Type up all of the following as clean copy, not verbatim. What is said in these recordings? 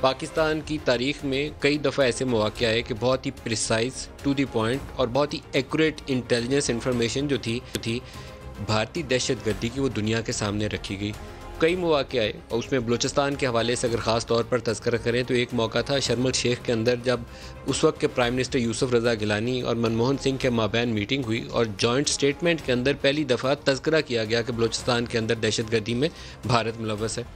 पाकिस्तान की तारीख में कई दफ़ा ऐसे मौक़े आए कि बहुत ही प्रिसाइज टू द पॉइंट और बहुत ही एक्यूरेट इंटेलिजेंस इंफॉर्मेशन जो थी भारतीय दहशतगर्दी की, वो दुनिया के सामने रखी गई। कई मौक़े आए और उसमें बलूचिस्तान के हवाले से अगर ख़ास तौर पर तज़किरा करें तो एक मौका था शर्म अल शेख के अंदर, जब उस वक्त के प्राइम मिनिस्टर यूसुफ रज़ा गिलानी और मनमोहन सिंह के माबैन मीटिंग हुई और जॉइंट स्टेटमेंट के अंदर पहली दफ़ा तज़किरा किया गया कि बलूचिस्तान के अंदर दहशतगर्दी में भारत मुलव्वस है।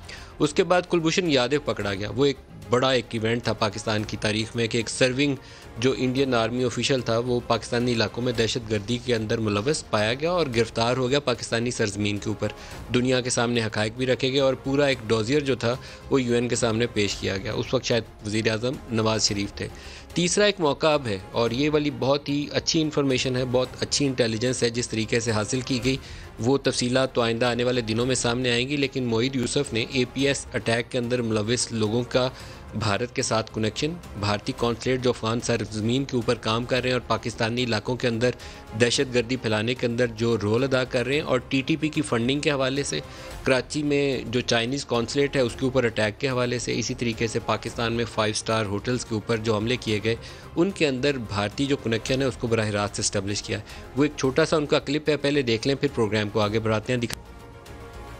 उसके बाद कुलभूषण यादव पकड़ा गया। वो एक इवेंट था पाकिस्तान की तारीख में कि एक सर्विंग जो इंडियन आर्मी ऑफिशियल था वो पाकिस्तानी इलाकों में दहशतगर्दी के अंदर मुलव्वस पाया गया और गिरफ्तार हो गया पाकिस्तानी सरजमीन के ऊपर। दुनिया के सामने हक़ाइक़ भी रखे गए और पूरा एक डोज़ियर जो था वो UN के सामने पेश किया गया। उस वक्त शायद वज़ीर आज़म नवाज़ शरीफ थे। तीसरा एक मौका अब है और ये वाली बहुत ही अच्छी इन्फॉर्मेशन है, बहुत अच्छी इंटेलिजेंस है जिस तरीके से हासिल की गई। वो तफसीलात तो आइंदा आने वाले दिनों में सामने आएंगी, लेकिन मोईद यूसुफ ने APS अटैक के अंदर मुलव्वस लोगों का भारत के साथ कनेक्शन, भारतीय कॉन्सुलेट जो अफगान सरजमीन के ऊपर काम कर रहे हैं और पाकिस्तानी इलाकों के अंदर दहशतगर्दी फैलाने के अंदर जो रोल अदा कर रहे हैं, और TTP की फ़ंडिंग के हवाले से, कराची में जो चाइनीज़ कॉन्सुलेट है उसके ऊपर अटैक के हवाले से, इसी तरीके से पाकिस्तान में 5 स्टार होटल्स के ऊपर जो हमले किए गए उनके अंदर भारतीय जो कनेक्शन है उसको बराह रास्त इस्टेब्लिश किया। वो एक छोटा सा उनका क्लिप है, पहले देख लें फिर प्रोग्राम को आगे बढ़ाते हैं।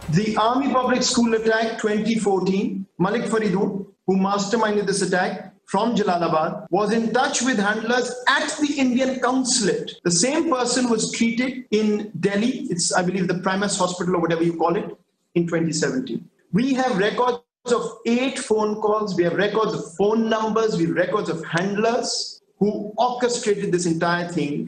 The Army Public School attack 2014, Malik Faridoon, who masterminded this attack from Jalalabad, was in touch with handlers at the Indian consulate. The same person was treated in Delhi, it's I believe the Primus Hospital or whatever you call it, in 2017. We have records of 8 phone calls, we have records of phone numbers, we have records of handlers who orchestrated this entire thing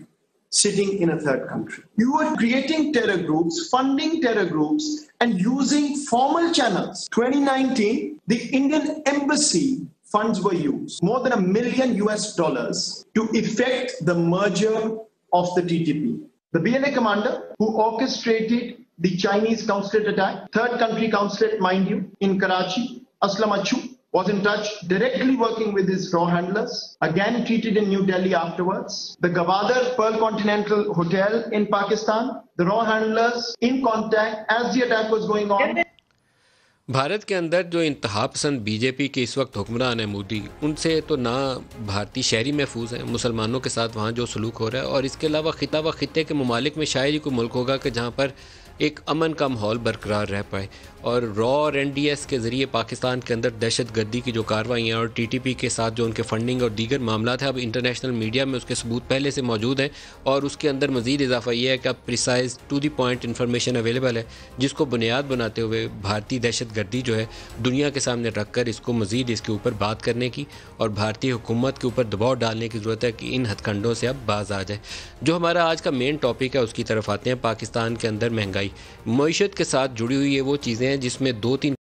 sitting in a third country. You are creating terror groups, funding terror groups, and using formal channels. 2019, the Indian embassy funds were used, more than $1 million to effect the merger of the TTP. The BNA commander who orchestrated the Chinese consulate attack, third country consulate, mind you, in Karachi, Aslam Achu, was in touch, directly working with his raw handlers, again treated in New Delhi afterwards. The Gwadar Pearl Continental Hotel in Pakistan, the raw handlers in contact as the attack was going on. Bharat के अंदर जो इंतहा पसंद BJP के इस वक्त हुक्मरान है मोदी, उनसे तो ना भारतीय शहरी महफूज हैं, मुसलमानों के साथ वहाँ जो सलूक हो रहा है, और इसके अलावा खिता व खिते के ममालिक में शायद ही कोई मुल्क होगा कि जहाँ पर एक अमन का माहौल बरकरार रह पाए। और रॉ और NDS के ज़रिए पाकिस्तान के अंदर दहशतगर्दी की जो कार्रवाइयाँ और TTP के साथ जो उनके फंडिंग और दीगर मामला है, अब इंटरनेशनल मीडिया में उसके सबूत पहले से मौजूद हैं। और उसके अंदर मज़ीद इजाफा यह है कि अब precise to the point information available है, जिसको बुनियाद बनाते हुए भारतीय दहशतगर्दी जो है दुनिया के सामने रख कर इसको मज़ीद इसके ऊपर बात करने की और भारतीय हुकूमत के ऊपर दबाव डालने की ज़रूरत है कि इन हथकंडों से अब बाज आ जाए। जो हमारा आज का मेन टॉपिक है उसकी तरफ आते हैं। पाकिस्तान के अंदर महंगाई मईशत के साथ जुड़ी हुई है वो चीज़ें हैं जिसमें 2-3